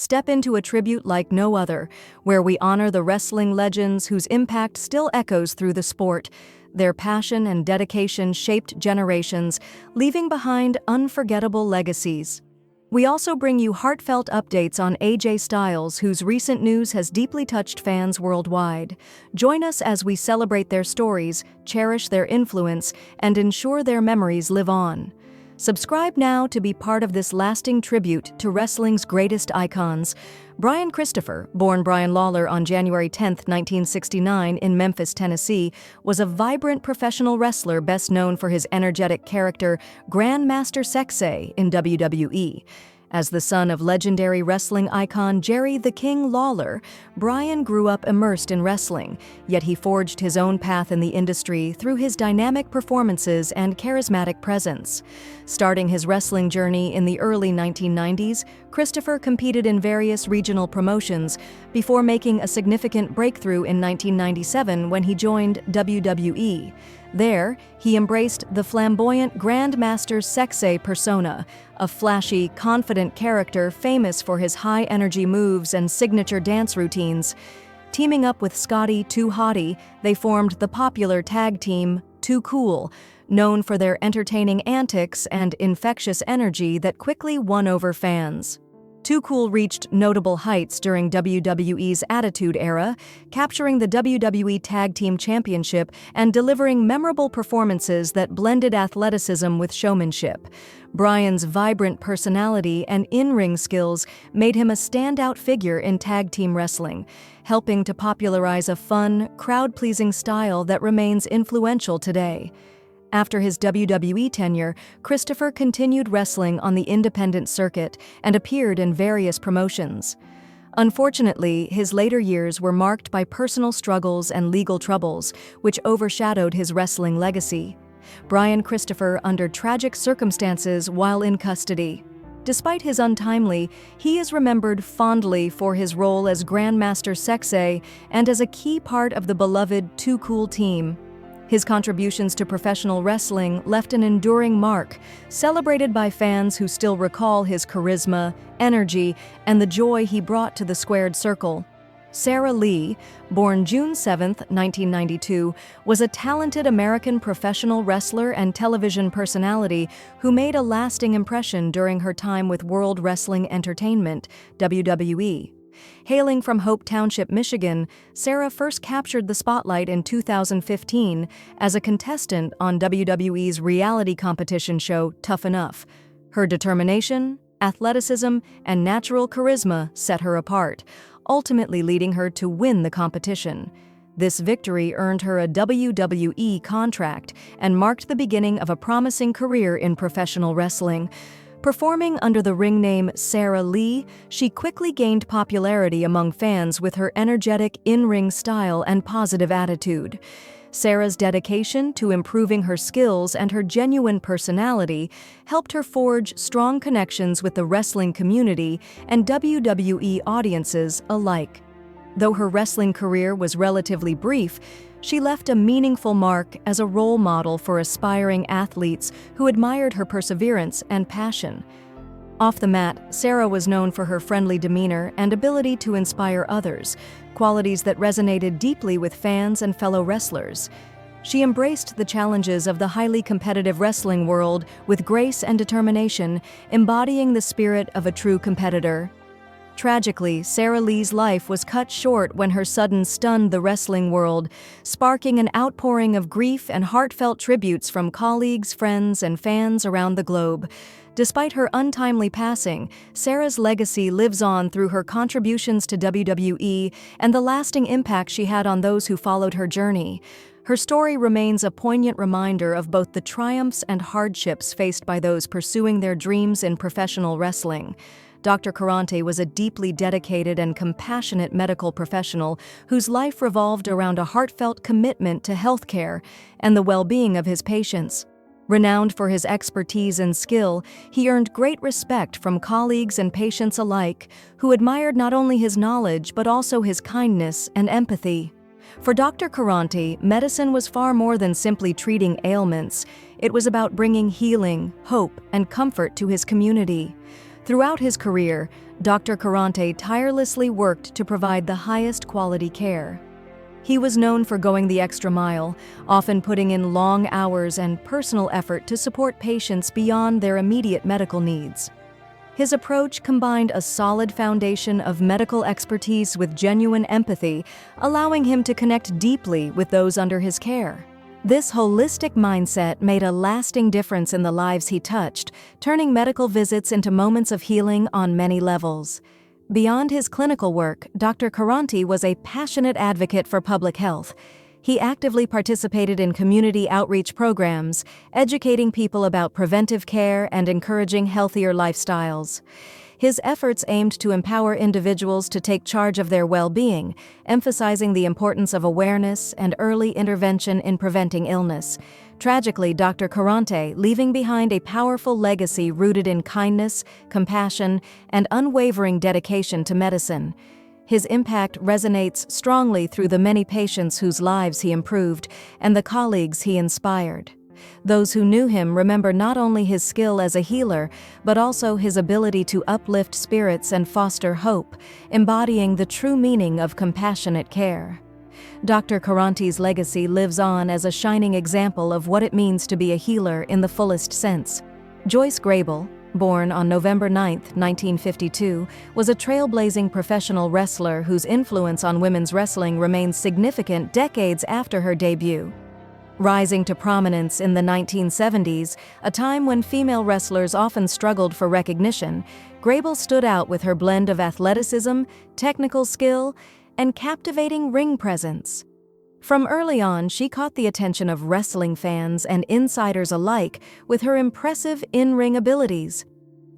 step into a tribute like no other, where we honor the wrestling legends whose impact still echoes through the sport. Their passion and dedication shaped generations, leaving behind unforgettable legacies. We also bring you heartfelt updates on AJ Styles, whose recent news has deeply touched fans worldwide. Join us as we celebrate their stories, cherish their influence, and ensure their memories live on. Subscribe now to be part of this lasting tribute to wrestling's greatest icons. Brian Christopher, born Brian Lawler on January 10, 1969 in Memphis, Tennessee, was a vibrant professional wrestler best known for his energetic character Grandmaster Sexay in WWE. As the son of legendary wrestling icon Jerry the King Lawler, Brian grew up immersed in wrestling, yet he forged his own path in the industry through his dynamic performances and charismatic presence. Starting his wrestling journey in the early 1990s, Christopher competed in various regional promotions before making a significant breakthrough in 1997 when he joined WWE. There, he embraced the flamboyant Grandmaster Sexay persona, a flashy, confident character famous for his high-energy moves and signature dance routines. Teaming up with Scotty 2 Hotty, they formed the popular tag team Too Cool, known for their entertaining antics and infectious energy that quickly won over fans. Too Cool reached notable heights during WWE's Attitude Era, capturing the WWE Tag Team Championship and delivering memorable performances that blended athleticism with showmanship. Brian's vibrant personality and in-ring skills made him a standout figure in tag team wrestling, helping to popularize a fun, crowd-pleasing style that remains influential today. After his WWE tenure, Christopher continued wrestling on the independent circuit and appeared in various promotions. Unfortunately, his later years were marked by personal struggles and legal troubles, which overshadowed his wrestling legacy. Brian Christopher under tragic circumstances while in custody. Despite his untimely, he is remembered fondly for his role as Grandmaster Sexay and as a key part of the beloved Too Cool team. His contributions to professional wrestling left an enduring mark, celebrated by fans who still recall his charisma, energy, and the joy he brought to the squared circle. Sarah Lee, born June 7, 1992, was a talented American professional wrestler and television personality who made a lasting impression during her time with World Wrestling Entertainment, WWE. Hailing from Hope Township, Michigan, Sarah first captured the spotlight in 2015 as a contestant on WWE's reality competition show Tough Enough. Her determination, athleticism, and natural charisma set her apart, ultimately leading her to win the competition. This victory earned her a WWE contract and marked the beginning of a promising career in professional wrestling. Performing under the ring name Sarah Lee, she quickly gained popularity among fans with her energetic in-ring style and positive attitude. Sarah's dedication to improving her skills and her genuine personality helped her forge strong connections with the wrestling community and WWE audiences alike. Though her wrestling career was relatively brief, she left a meaningful mark as a role model for aspiring athletes who admired her perseverance and passion. Off the mat, Sarah was known for her friendly demeanor and ability to inspire others, qualities that resonated deeply with fans and fellow wrestlers. She embraced the challenges of the highly competitive wrestling world with grace and determination, embodying the spirit of a true competitor. Tragically, Sarah Lee's life was cut short when her sudden stunned the wrestling world, sparking an outpouring of grief and heartfelt tributes from colleagues, friends, and fans around the globe. Despite her untimely passing, Sarah's legacy lives on through her contributions to WWE and the lasting impact she had on those who followed her journey. Her story remains a poignant reminder of both the triumphs and hardships faced by those pursuing their dreams in professional wrestling. Dr. Carante was a deeply dedicated and compassionate medical professional whose life revolved around a heartfelt commitment to healthcare and the well-being of his patients. Renowned for his expertise and skill, he earned great respect from colleagues and patients alike, who admired not only his knowledge but also his kindness and empathy. For Dr. Carante, medicine was far more than simply treating ailments. It was about bringing healing, hope, and comfort to his community. Throughout his career, Dr. Carante tirelessly worked to provide the highest quality care. He was known for going the extra mile, often putting in long hours and personal effort to support patients beyond their immediate medical needs. His approach combined a solid foundation of medical expertise with genuine empathy, allowing him to connect deeply with those under his care. This holistic mindset made a lasting difference in the lives he touched, turning medical visits into moments of healing on many levels. Beyond his clinical work, Dr. Carante was a passionate advocate for public health. He actively participated in community outreach programs, educating people about preventive care and encouraging healthier lifestyles. His efforts aimed to empower individuals to take charge of their well-being, emphasizing the importance of awareness and early intervention in preventing illness. Tragically, Dr. Carante, leaving behind a powerful legacy rooted in kindness, compassion, and unwavering dedication to medicine. His impact resonates strongly through the many patients whose lives he improved and the colleagues he inspired. Those who knew him remember not only his skill as a healer, but also his ability to uplift spirits and foster hope, embodying the true meaning of compassionate care. Dr. Carante's legacy lives on as a shining example of what it means to be a healer in the fullest sense. Joyce Grable, born on November 9, 1952, was a trailblazing professional wrestler whose influence on women's wrestling remains significant decades after her debut. Rising to prominence in the 1970s, a time when female wrestlers often struggled for recognition, Grable stood out with her blend of athleticism, technical skill, and captivating ring presence. From early on, she caught the attention of wrestling fans and insiders alike with her impressive in-ring abilities.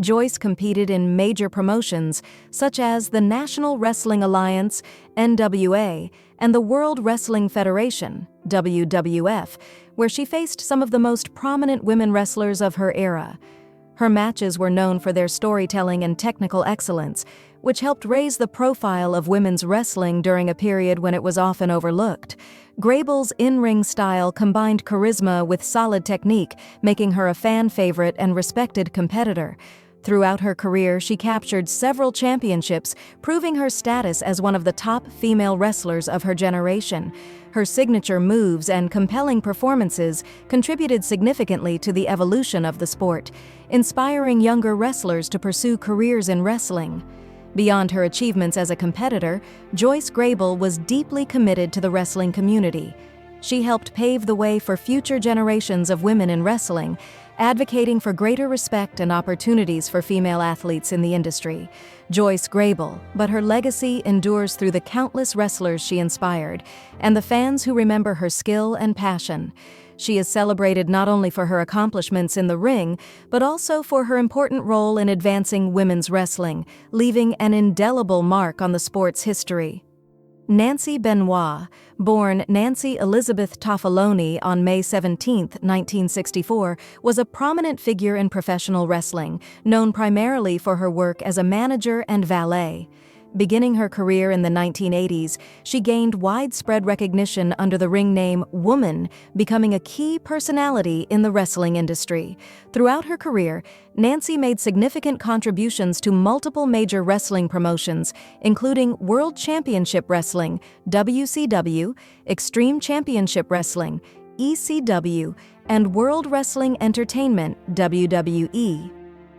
Joyce competed in major promotions such as the National Wrestling Alliance, NWA, and the World Wrestling Federation, WWF, where she faced some of the most prominent women wrestlers of her era. Her matches were known for their storytelling and technical excellence, which helped raise the profile of women's wrestling during a period when it was often overlooked. Grable's in-ring style combined charisma with solid technique, making her a fan favorite and respected competitor. Throughout her career, she captured several championships, proving her status as one of the top female wrestlers of her generation. Her signature moves and compelling performances contributed significantly to the evolution of the sport, inspiring younger wrestlers to pursue careers in wrestling. Beyond her achievements as a competitor, Joyce Grable was deeply committed to the wrestling community. She helped pave the way for future generations of women in wrestling, advocating for greater respect and opportunities for female athletes in the industry. Joyce Grable, but her legacy endures through the countless wrestlers she inspired and the fans who remember her skill and passion. She is celebrated not only for her accomplishments in the ring, but also for her important role in advancing women's wrestling, leaving an indelible mark on the sport's history. Nancy Benoit, born Nancy Elizabeth Toffaloni on May 17, 1964, was a prominent figure in professional wrestling, known primarily for her work as a manager and valet. Beginning her career in the 1980s, she gained widespread recognition under the ring name Woman, becoming a key personality in the wrestling industry. Throughout her career, Nancy made significant contributions to multiple major wrestling promotions, including World Championship Wrestling, WCW, Extreme Championship Wrestling, ECW, and World Wrestling Entertainment, WWE.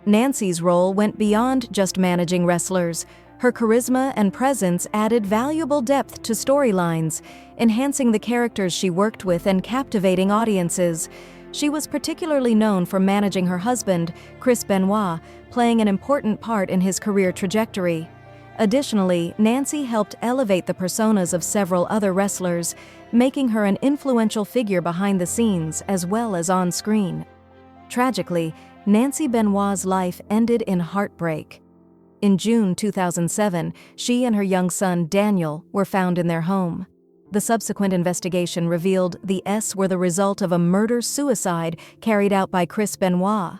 Nancy's role went beyond just managing wrestlers. Her charisma and presence added valuable depth to storylines, enhancing the characters she worked with and captivating audiences. She was particularly known for managing her husband, Chris Benoit, playing an important part in his career trajectory. Additionally, Nancy helped elevate the personas of several other wrestlers, making her an influential figure behind the scenes as well as on screen. Tragically, Nancy Benoit's life ended in heartbreak. In June 2007, she and her young son, Daniel, were found in their home. The subsequent investigation revealed the S were the result of a murder-suicide carried out by Chris Benoit.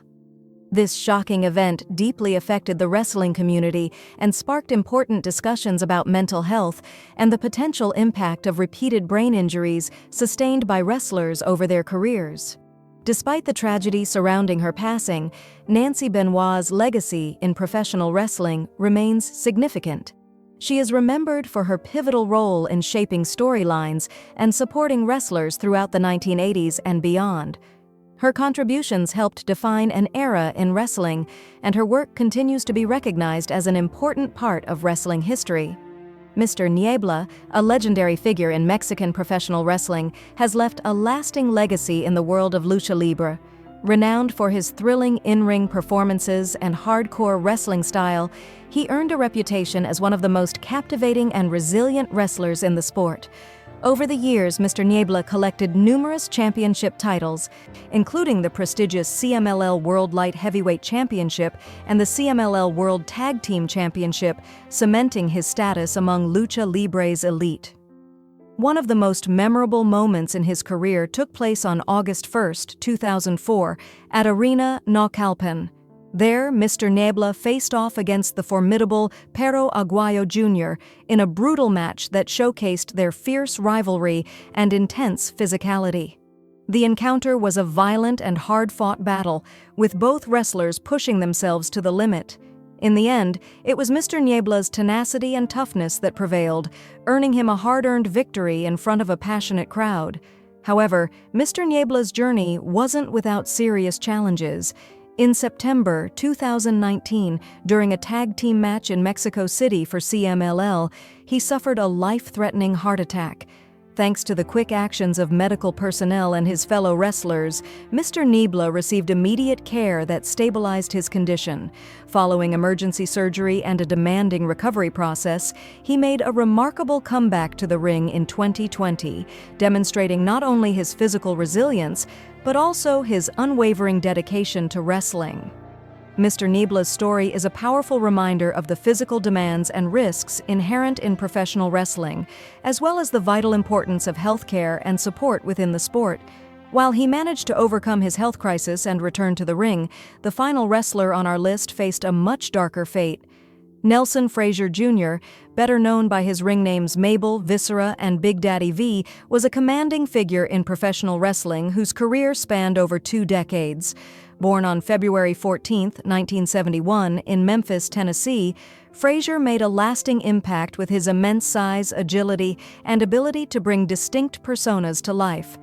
This shocking event deeply affected the wrestling community and sparked important discussions about mental health and the potential impact of repeated brain injuries sustained by wrestlers over their careers. Despite the tragedy surrounding her passing, Nancy Benoit's legacy in professional wrestling remains significant. She is remembered for her pivotal role in shaping storylines and supporting wrestlers throughout the 1980s and beyond. Her contributions helped define an era in wrestling, and her work continues to be recognized as an important part of wrestling history. Mr. Niebla, a legendary figure in Mexican professional wrestling, has left a lasting legacy in the world of lucha libre. Renowned for his thrilling in-ring performances and hardcore wrestling style, he earned a reputation as one of the most captivating and resilient wrestlers in the sport. Over the years, Mr. Niebla collected numerous championship titles, including the prestigious CMLL World Light Heavyweight Championship and the CMLL World Tag Team Championship, cementing his status among lucha libre's elite. One of the most memorable moments in his career took place on August 1, 2004, at Arena Naucalpan. There, Mr. Niebla faced off against the formidable Perro Aguayo Jr. in a brutal match that showcased their fierce rivalry and intense physicality. The encounter was a violent and hard-fought battle, with both wrestlers pushing themselves to the limit. In the end, it was Mr. Niebla's tenacity and toughness that prevailed, earning him a hard-earned victory in front of a passionate crowd. However, Mr. Niebla's journey wasn't without serious challenges. In September 2019, during a tag team match in Mexico City for CMLL, he suffered a life-threatening heart attack. Thanks to the quick actions of medical personnel and his fellow wrestlers, Mr. Niebla received immediate care that stabilized his condition. Following emergency surgery and a demanding recovery process, he made a remarkable comeback to the ring in 2020, demonstrating not only his physical resilience, but also his unwavering dedication to wrestling. Mr. Niebla's story is a powerful reminder of the physical demands and risks inherent in professional wrestling, as well as the vital importance of healthcare and support within the sport. While he managed to overcome his health crisis and return to the ring, the final wrestler on our list faced a much darker fate. Nelson Frazier Jr., better known by his ring names Mabel, Viscera, and Big Daddy V, was a commanding figure in professional wrestling whose career spanned over 2 decades. Born on February 14, 1971, in Memphis, Tennessee, Frazier made a lasting impact with his immense size, agility, and ability to bring distinct personas to life.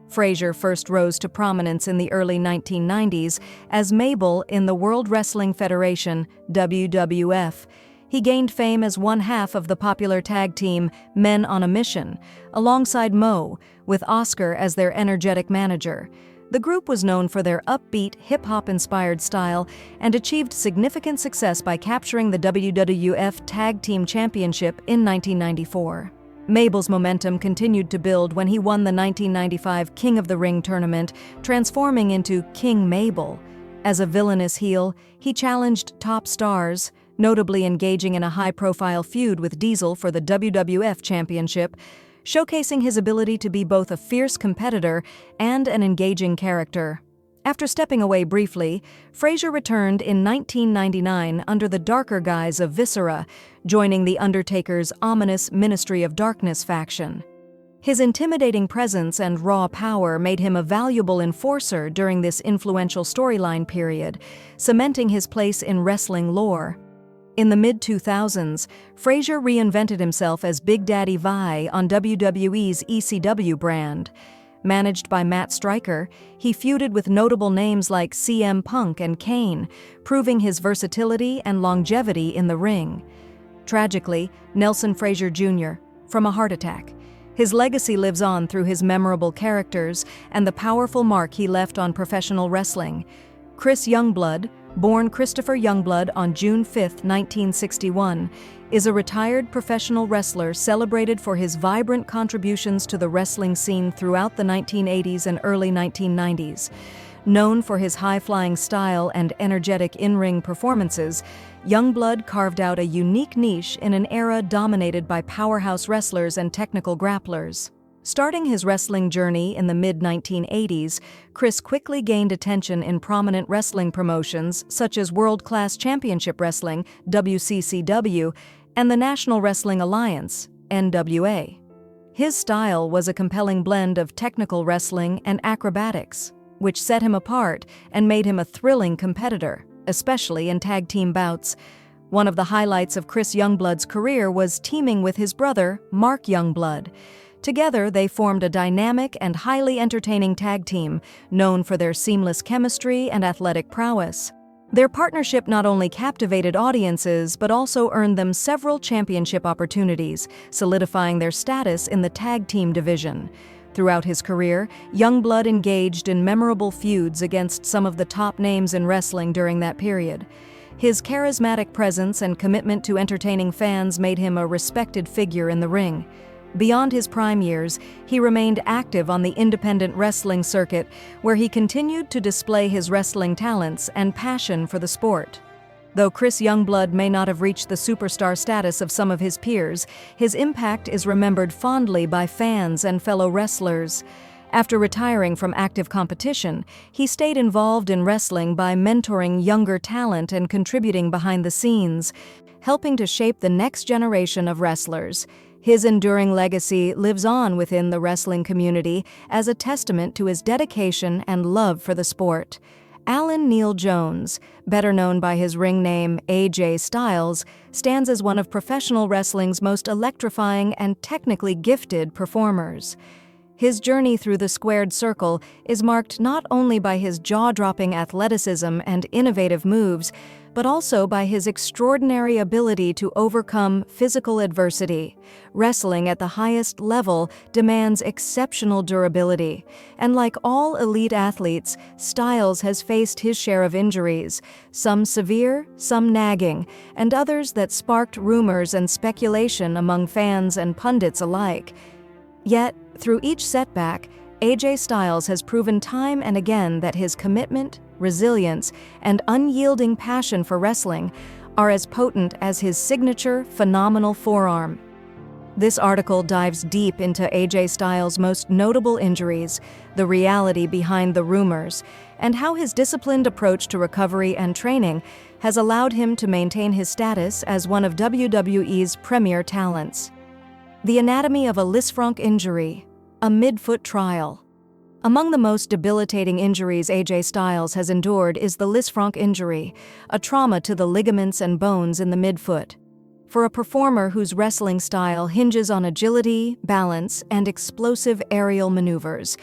Frazier first rose to prominence in the early 1990s as Mabel in the World Wrestling Federation, WWF. He gained fame as one half of the popular tag team Men on a Mission, alongside Mo, with Oscar as their energetic manager. The group was known for their upbeat, hip-hop-inspired style and achieved significant success by capturing the WWF Tag Team Championship in 1994. Mabel's momentum continued to build when he won the 1995 King of the Ring tournament, transforming into King Mabel. As a villainous heel, he challenged top stars, notably engaging in a high-profile feud with Diesel for the WWF Championship, showcasing his ability to be both a fierce competitor and an engaging character. After stepping away briefly, Frazier returned in 1999 under the darker guise of Viscera, joining The Undertaker's ominous Ministry of Darkness faction. His intimidating presence and raw power made him a valuable enforcer during this influential storyline period, cementing his place in wrestling lore. In the mid-2000s, Frazier reinvented himself as Big Daddy Vi on WWE's ECW brand. Managed by Matt Striker, he feuded with notable names like CM Punk and Kane, proving his versatility and longevity in the ring. Tragically, Nelson Frazier Jr., from a heart attack. His legacy lives on through his memorable characters and the powerful mark he left on professional wrestling. Chris Youngblood, born Christopher Youngblood on June 5, 1961, is a retired professional wrestler celebrated for his vibrant contributions to the wrestling scene throughout the 1980s and early 1990s. Known for his high-flying style and energetic in-ring performances, Youngblood carved out a unique niche in an era dominated by powerhouse wrestlers and technical grapplers. Starting his wrestling journey in the mid-1980s, Chris quickly gained attention in prominent wrestling promotions such as World Class Championship Wrestling, WCCW, and the National Wrestling Alliance, NWA. His style was a compelling blend of technical wrestling and acrobatics. which set him apart and made him a thrilling competitor, especially in tag team bouts. One of the highlights of Chris Youngblood's career was teaming with his brother, Mark Youngblood. Together, they formed a dynamic and highly entertaining tag team, known for their seamless chemistry and athletic prowess. Their partnership not only captivated audiences, but also earned them several championship opportunities, solidifying their status in the tag team division. Throughout his career, Youngblood engaged in memorable feuds against some of the top names in wrestling during that period. His charismatic presence and commitment to entertaining fans made him a respected figure in the ring. Beyond his prime years, he remained active on the independent wrestling circuit, where he continued to display his wrestling talents and passion for the sport. Though Chris Youngblood may not have reached the superstar status of some of his peers, his impact is remembered fondly by fans and fellow wrestlers. After retiring from active competition, he stayed involved in wrestling by mentoring younger talent and contributing behind the scenes, helping to shape the next generation of wrestlers. His enduring legacy lives on within the wrestling community as a testament to his dedication and love for the sport. Alan Neil Jones, better known by his ring name AJ Styles, stands as one of professional wrestling's most electrifying and technically gifted performers. His journey through the squared circle is marked not only by his jaw-dropping athleticism and innovative moves, but also by his extraordinary ability to overcome physical adversity. Wrestling at the highest level demands exceptional durability, and like all elite athletes, Styles has faced his share of injuries, some severe, some nagging, and others that sparked rumors and speculation among fans and pundits alike. Yet, through each setback, AJ Styles has proven time and again that his commitment, resilience, and unyielding passion for wrestling are as potent as his signature phenomenal forearm. This article dives deep into AJ Styles' most notable injuries, the reality behind the rumors, and how his disciplined approach to recovery and training has allowed him to maintain his status as one of WWE's premier talents. The anatomy of a Lisfranc injury, a midfoot trial. Among the most debilitating injuries AJ Styles has endured is the Lisfranc injury, a trauma to the ligaments and bones in the midfoot. For a performer whose wrestling style hinges on agility, balance, and explosive aerial maneuvers,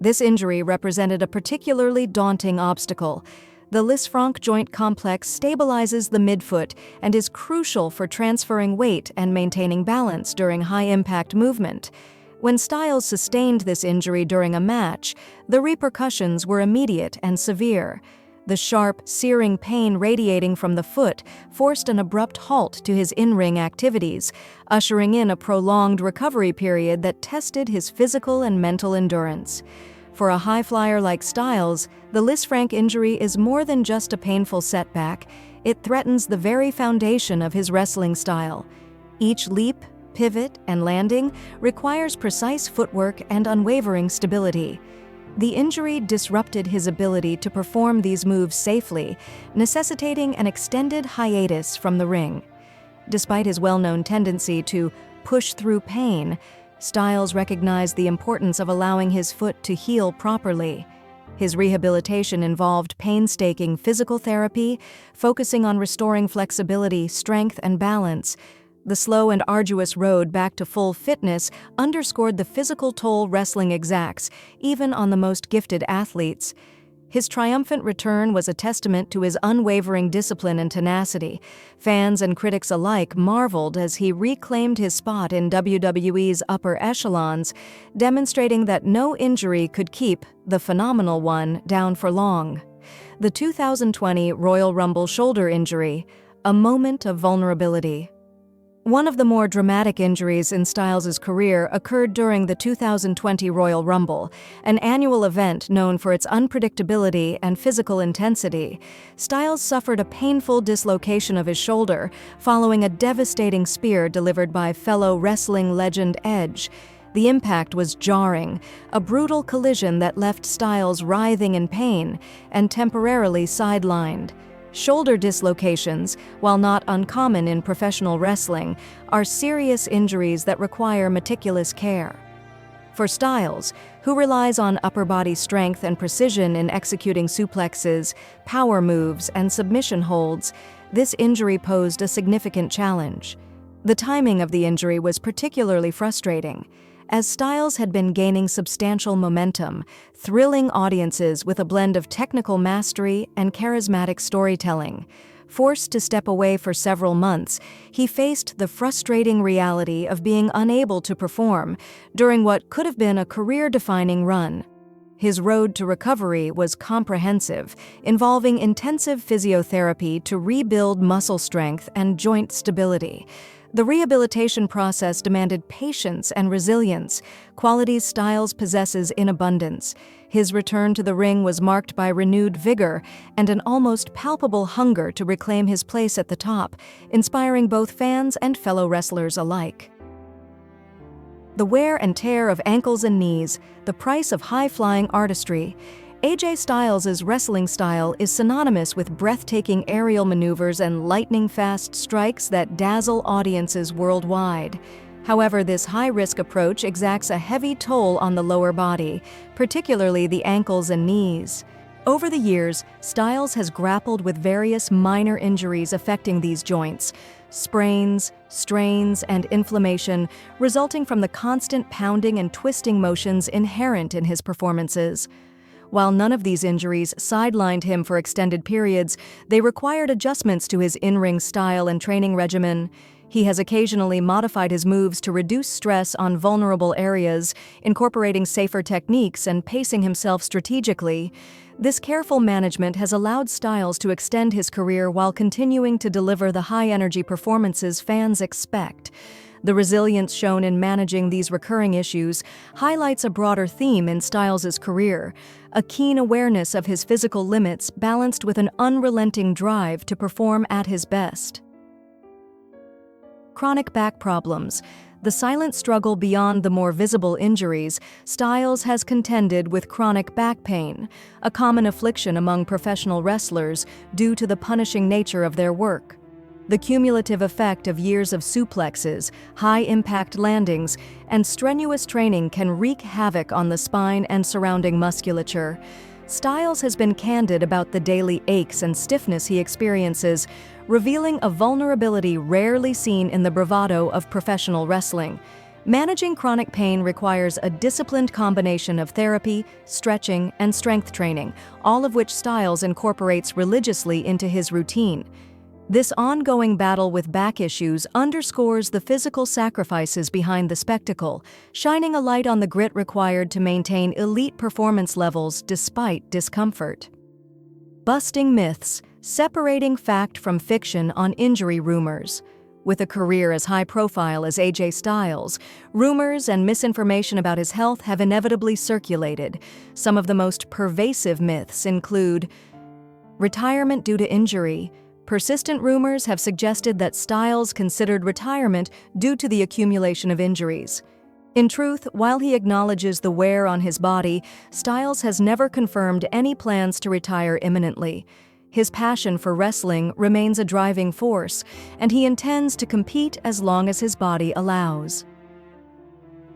this injury represented a particularly daunting obstacle. The Lisfranc joint complex stabilizes the midfoot and is crucial for transferring weight and maintaining balance during high-impact movement. When Styles sustained this injury during a match, the repercussions were immediate and severe. The sharp, searing pain radiating from the foot forced an abrupt halt to his in-ring activities, ushering in a prolonged recovery period that tested his physical and mental endurance. For a high flyer like Styles, the Lisfranc injury is more than just a painful setback. It threatens the very foundation of his wrestling style. Each leap, pivot, and landing requires precise footwork and unwavering stability. The injury disrupted his ability to perform these moves safely, necessitating an extended hiatus from the ring. Despite his well-known tendency to push through pain, Styles recognized the importance of allowing his foot to heal properly. His rehabilitation involved painstaking physical therapy, focusing on restoring flexibility, strength, and balance. The slow and arduous road back to full fitness underscored the physical toll wrestling exacts, even on the most gifted athletes. His triumphant return was a testament to his unwavering discipline and tenacity. Fans and critics alike marveled as he reclaimed his spot in WWE's upper echelons, demonstrating that no injury could keep the phenomenal one down for long. The 2020 Royal Rumble shoulder injury, a moment of vulnerability. One of the more dramatic injuries in Styles' career occurred during the 2020 Royal Rumble, an annual event known for its unpredictability and physical intensity. Styles suffered a painful dislocation of his shoulder following a devastating spear delivered by fellow wrestling legend Edge. The impact was jarring, a brutal collision that left Styles writhing in pain and temporarily sidelined. Shoulder dislocations, while not uncommon in professional wrestling, are serious injuries that require meticulous care. For Styles, who relies on upper body strength and precision in executing suplexes, power moves, and submission holds, this injury posed a significant challenge. The timing of the injury was particularly frustrating, as Styles had been gaining substantial momentum, thrilling audiences with a blend of technical mastery and charismatic storytelling. Forced to step away for several months, he faced the frustrating reality of being unable to perform during what could have been a career-defining run. His road to recovery was comprehensive, involving intensive physiotherapy to rebuild muscle strength and joint stability. The rehabilitation process demanded patience and resilience, qualities Styles possesses in abundance. His return to the ring was marked by renewed vigor and an almost palpable hunger to reclaim his place at the top, inspiring both fans and fellow wrestlers alike. The wear and tear of ankles and knees, the price of high-flying artistry. AJ Styles' wrestling style is synonymous with breathtaking aerial maneuvers and lightning-fast strikes that dazzle audiences worldwide. However, this high-risk approach exacts a heavy toll on the lower body, particularly the ankles and knees. Over the years, Styles has grappled with various minor injuries affecting these joints: sprains, strains, and inflammation resulting from the constant pounding and twisting motions inherent in his performances. While none of these injuries sidelined him for extended periods, they required adjustments to his in-ring style and training regimen. He has occasionally modified his moves to reduce stress on vulnerable areas, incorporating safer techniques and pacing himself strategically. This careful management has allowed Styles to extend his career while continuing to deliver the high-energy performances fans expect. The resilience shown in managing these recurring issues highlights a broader theme in Styles' career: a keen awareness of his physical limits balanced with an unrelenting drive to perform at his best. Chronic back problems. The silent struggle beyond the more visible injuries, Styles has contended with chronic back pain, a common affliction among professional wrestlers due to the punishing nature of their work. The cumulative effect of years of suplexes, high-impact landings, and strenuous training can wreak havoc on the spine and surrounding musculature. Styles has been candid about the daily aches and stiffness he experiences, revealing a vulnerability rarely seen in the bravado of professional wrestling. Managing chronic pain requires a disciplined combination of therapy, stretching, and strength training, all of which Styles incorporates religiously into his routine. This ongoing battle with back issues underscores the physical sacrifices behind the spectacle, shining a light on the grit required to maintain elite performance levels despite discomfort. Busting myths, separating fact from fiction on injury rumors. With a career as high-profile as AJ Styles, rumors and misinformation about his health have inevitably circulated. Some of the most pervasive myths include retirement due to injury. Persistent rumors have suggested that Styles considered retirement due to the accumulation of injuries. In truth, while he acknowledges the wear on his body, Styles has never confirmed any plans to retire imminently. His passion for wrestling remains a driving force, and he intends to compete as long as his body allows.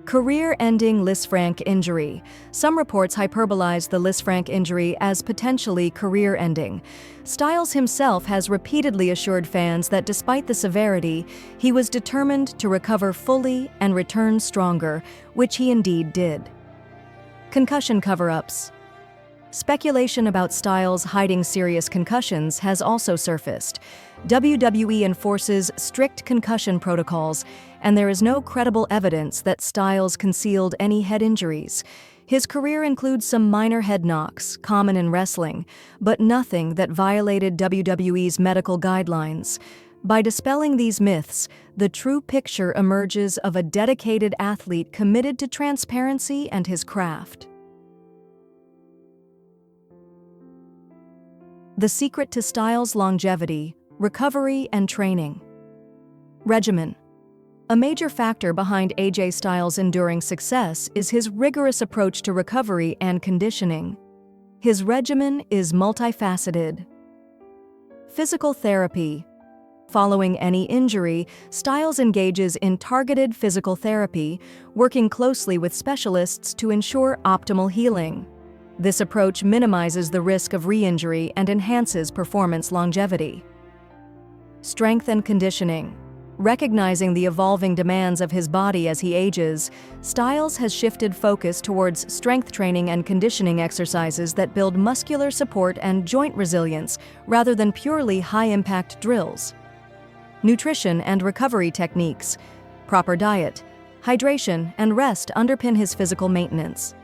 Career-ending Lisfranc injury. Some reports hyperbolize the Lisfranc injury as potentially career-ending. Styles himself has repeatedly assured fans that despite the severity, he was determined to recover fully and return stronger, which he indeed did. Concussion cover-ups. Speculation about Styles hiding serious concussions has also surfaced. WWE enforces strict concussion protocols, and there is no credible evidence that Styles concealed any head injuries. His career includes some minor head knocks, common in wrestling, but nothing that violated WWE's medical guidelines. By dispelling these myths, the true picture emerges of a dedicated athlete committed to transparency and his craft. The secret to Styles' longevity, recovery, and training. Regimen. A major factor behind AJ Styles' enduring success is his rigorous approach to recovery and conditioning. His regimen is multifaceted. Physical therapy. Following any injury, Styles engages in targeted physical therapy, working closely with specialists to ensure optimal healing. This approach minimizes the risk of re-injury and enhances performance longevity. Strength and conditioning. Recognizing the evolving demands of his body as he ages, Styles has shifted focus towards strength training and conditioning exercises that build muscular support and joint resilience rather than purely high-impact drills. Nutrition and recovery techniques. Proper diet, hydration, and rest underpin his physical maintenance.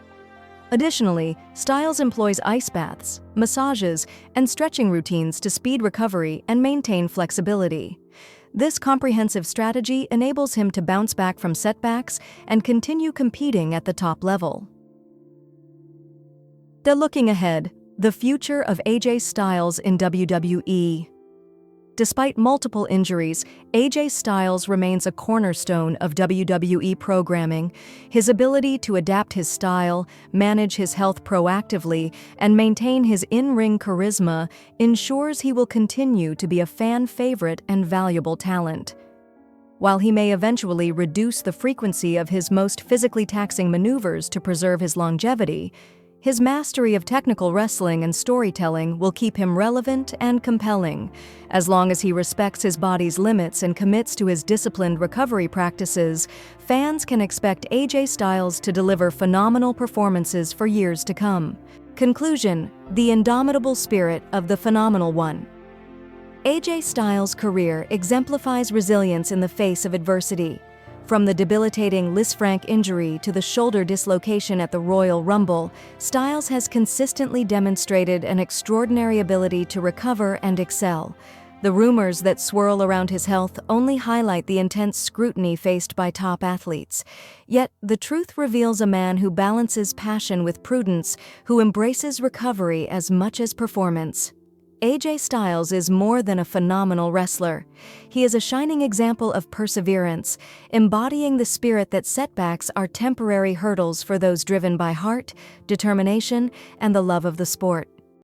Additionally, Styles employs ice baths, massages, and stretching routines to speed recovery and maintain flexibility. This comprehensive strategy enables him to bounce back from setbacks and continue competing at the top level. Looking ahead, the future of AJ Styles in WWE. Despite multiple injuries, AJ Styles remains a cornerstone of WWE programming. His ability to adapt his style, manage his health proactively, and maintain his in-ring charisma ensures he will continue to be a fan favorite and valuable talent. While he may eventually reduce the frequency of his most physically taxing maneuvers to preserve his longevity, his mastery of technical wrestling and storytelling will keep him relevant and compelling. As long as he respects his body's limits and commits to his disciplined recovery practices, fans can expect AJ Styles to deliver phenomenal performances for years to come. Conclusion: the indomitable spirit of the Phenomenal One. AJ Styles' career exemplifies resilience in the face of adversity. From the debilitating Lisfranc injury to the shoulder dislocation at the Royal Rumble, Styles has consistently demonstrated an extraordinary ability to recover and excel. The rumors that swirl around his health only highlight the intense scrutiny faced by top athletes. Yet, the truth reveals a man who balances passion with prudence, who embraces recovery as much as performance. AJ Styles is more than a phenomenal wrestler. He is a shining example of perseverance, embodying the spirit that setbacks are temporary hurdles for those driven by heart, determination, and the love of the sport.